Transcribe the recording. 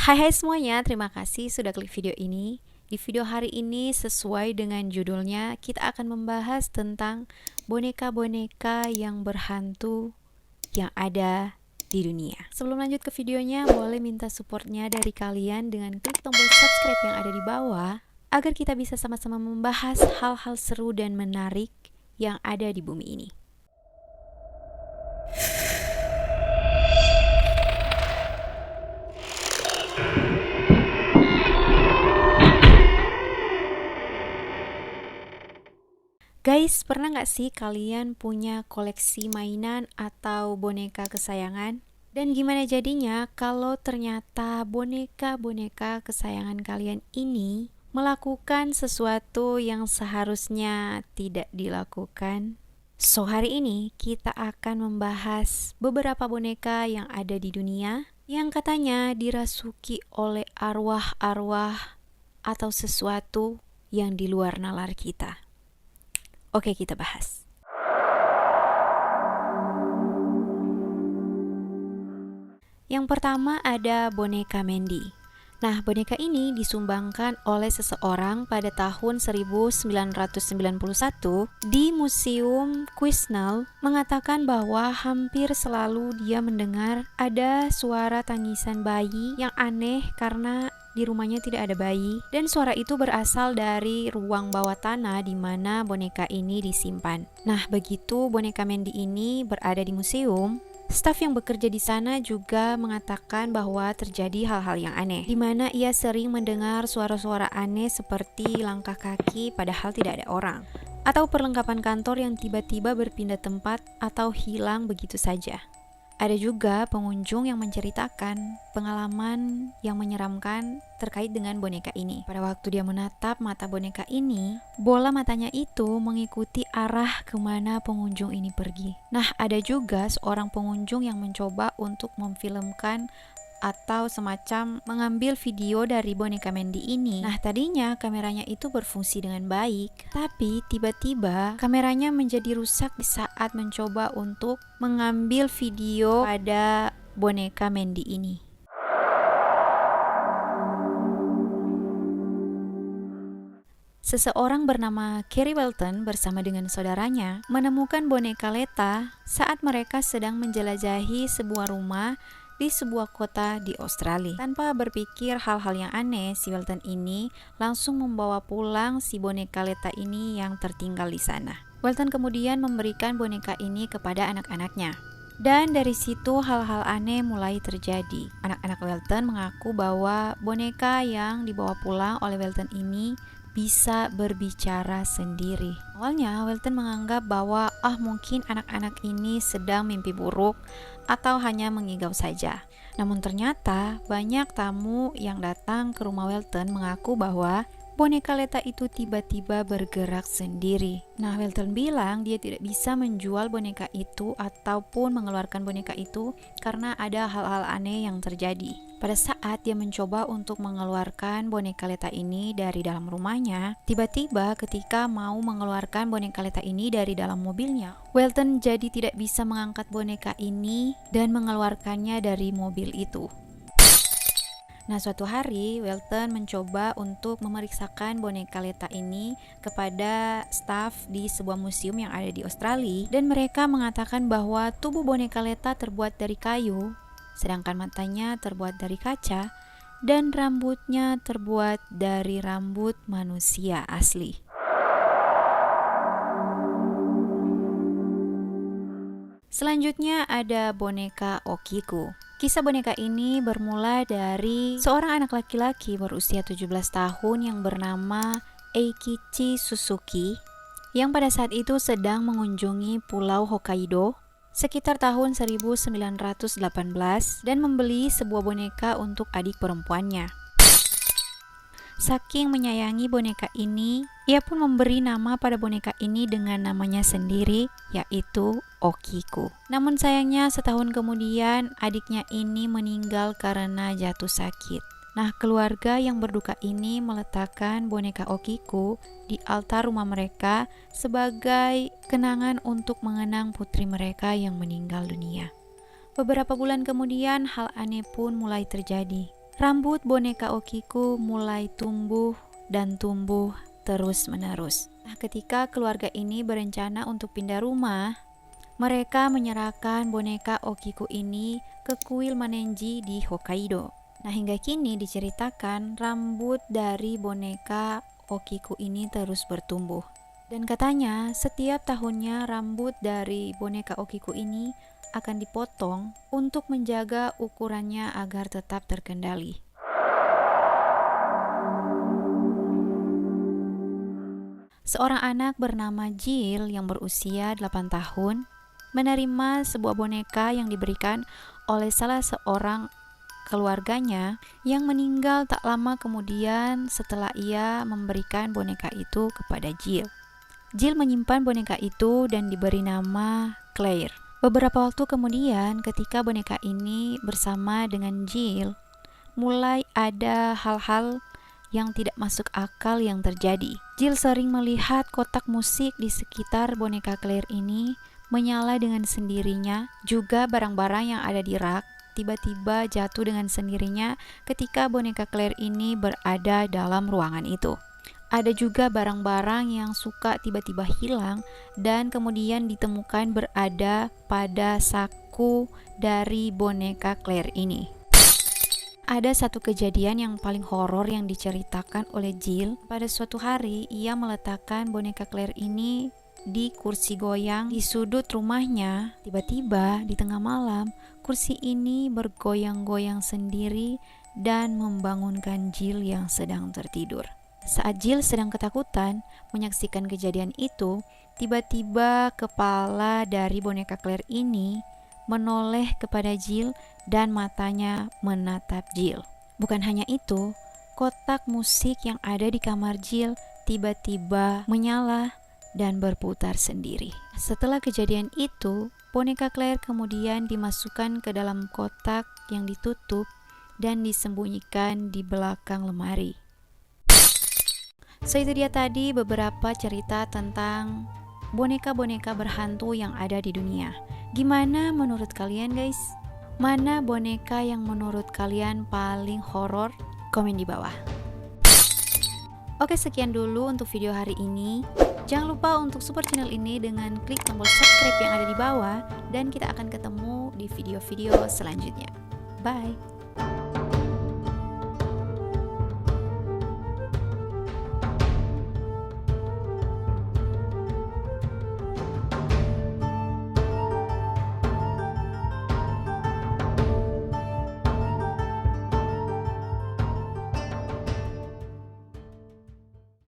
Hai semuanya, terima kasih sudah klik video ini. Di video hari ini sesuai dengan judulnya, kita akan membahas tentang boneka-boneka yang berhantu yang ada di dunia. Sebelum lanjut ke videonya, boleh minta supportnya dari kalian dengan klik tombol subscribe yang ada di bawah, agar kita bisa sama-sama membahas hal-hal seru dan menarik yang ada di bumi ini. Guys, pernah nggak sih kalian punya koleksi mainan atau boneka kesayangan? Dan gimana jadinya kalau ternyata boneka-boneka kesayangan kalian ini melakukan sesuatu yang seharusnya tidak dilakukan? So, hari ini kita akan membahas beberapa boneka yang ada di dunia yang katanya dirasuki oleh arwah-arwah atau sesuatu yang di luar nalar kita. Oke, kita bahas. Yang pertama ada boneka Mandy. Nah, boneka ini disumbangkan oleh seseorang pada tahun 1991 di Museum Quesnel, mengatakan bahwa hampir selalu dia mendengar ada suara tangisan bayi yang aneh karena di rumahnya tidak ada bayi, dan suara itu berasal dari ruang bawah tanah di mana boneka ini disimpan. Nah, begitu boneka Mandy ini berada di museum, staf yang bekerja di sana juga mengatakan bahwa terjadi hal-hal yang aneh, di mana ia sering mendengar suara-suara aneh seperti langkah kaki padahal tidak ada orang, atau perlengkapan kantor yang tiba-tiba berpindah tempat atau hilang begitu saja. Ada juga pengunjung yang menceritakan pengalaman yang menyeramkan terkait dengan boneka ini. Pada waktu dia menatap mata boneka ini, bola matanya itu mengikuti arah kemana pengunjung ini pergi. Nah, ada juga seorang pengunjung yang mencoba untuk memfilmkan atau semacam mengambil video dari boneka Mandy ini. Nah, tadinya kameranya itu berfungsi dengan baik, tapi tiba-tiba kameranya menjadi rusak di saat mencoba untuk mengambil video pada boneka Mandy ini. Seseorang bernama Kerry Welton bersama dengan saudaranya menemukan boneka Leta saat mereka sedang menjelajahi sebuah rumah di sebuah kota di Australia. Tanpa berpikir hal-hal yang aneh, si Welton ini langsung membawa pulang si boneka Leta ini yang tertinggal di sana. Welton kemudian memberikan boneka ini kepada anak-anaknya. Dan dari situ hal-hal aneh mulai terjadi. Anak-anak Welton mengaku bahwa boneka yang dibawa pulang oleh Welton ini bisa berbicara sendiri. Awalnya Welton menganggap bahwa mungkin anak-anak ini sedang mimpi buruk atau hanya mengigau saja. Namun ternyata banyak tamu yang datang ke rumah Welton mengaku bahwa boneka Leta itu tiba-tiba bergerak sendiri. Nah, Welton bilang dia tidak bisa menjual boneka itu ataupun mengeluarkan boneka itu karena ada hal-hal aneh yang terjadi. Pada saat dia mencoba untuk mengeluarkan boneka Leta ini dari dalam rumahnya, tiba-tiba ketika mau mengeluarkan boneka Leta ini dari dalam mobilnya, Welton jadi tidak bisa mengangkat boneka ini dan mengeluarkannya dari mobil itu. Nah, suatu hari Welton mencoba untuk memeriksakan boneka Leta ini kepada staf di sebuah museum yang ada di Australia, dan mereka mengatakan bahwa tubuh boneka Leta terbuat dari kayu, sedangkan matanya terbuat dari kaca, dan rambutnya terbuat dari rambut manusia asli. Selanjutnya ada boneka Okiku. Kisah boneka ini bermula dari seorang anak laki-laki berusia 17 tahun yang bernama Eikichi Suzuki, yang pada saat itu sedang mengunjungi Pulau Hokkaido sekitar tahun 1918 dan membeli sebuah boneka untuk adik perempuannya. Saking menyayangi boneka ini, ia pun memberi nama pada boneka ini dengan namanya sendiri, yaitu Okiku. Namun sayangnya setahun kemudian adiknya ini meninggal karena jatuh sakit. Nah, keluarga yang berduka ini meletakkan boneka Okiku di altar rumah mereka sebagai kenangan untuk mengenang putri mereka yang meninggal dunia. Beberapa bulan kemudian hal aneh pun mulai terjadi. Rambut boneka Okiku mulai tumbuh dan tumbuh terus-menerus. Nah, ketika keluarga ini berencana untuk pindah rumah, mereka menyerahkan boneka Okiku ini ke kuil Manenji di Hokkaido. Nah, hingga kini diceritakan rambut dari boneka Okiku ini terus bertumbuh. Dan katanya setiap tahunnya rambut dari boneka Okiku ini akan dipotong untuk menjaga ukurannya agar tetap terkendali. Seorang anak bernama Jill yang berusia 8 tahun menerima sebuah boneka yang diberikan oleh salah seorang keluarganya yang meninggal tak lama kemudian setelah ia memberikan boneka itu kepada Jill. Jill menyimpan boneka itu dan diberi nama Claire. Beberapa waktu kemudian ketika boneka ini bersama dengan Jill, mulai ada hal-hal yang tidak masuk akal yang terjadi. Jill sering melihat kotak musik di sekitar boneka Claire ini menyala dengan sendirinya, juga barang-barang yang ada di rak tiba-tiba jatuh dengan sendirinya ketika boneka Claire ini berada dalam ruangan itu. Ada juga barang-barang yang suka tiba-tiba hilang dan kemudian ditemukan berada pada saku dari boneka Claire ini. Ada satu kejadian yang paling horor yang diceritakan oleh Jill. Pada suatu hari, ia meletakkan boneka Claire ini di kursi goyang di sudut rumahnya. Tiba-tiba di tengah malam, kursi ini bergoyang-goyang sendiri dan membangunkan Jill yang sedang tertidur. Saat Jill sedang ketakutan menyaksikan kejadian itu, tiba-tiba kepala dari boneka Claire ini menoleh kepada Jill dan matanya menatap Jill. Bukan hanya itu, kotak musik yang ada di kamar Jill tiba-tiba menyala dan berputar sendiri. Setelah kejadian itu, boneka Claire kemudian dimasukkan ke dalam kotak yang ditutup dan disembunyikan di belakang lemari. So itu dia tadi beberapa cerita tentang boneka-boneka berhantu yang ada di dunia. Gimana menurut kalian guys? Mana boneka yang menurut kalian paling horor? Komen di bawah. Oke, sekian dulu untuk video hari ini. Jangan lupa untuk support channel ini dengan klik tombol subscribe yang ada di bawah. Dan kita akan ketemu di video-video selanjutnya. Bye!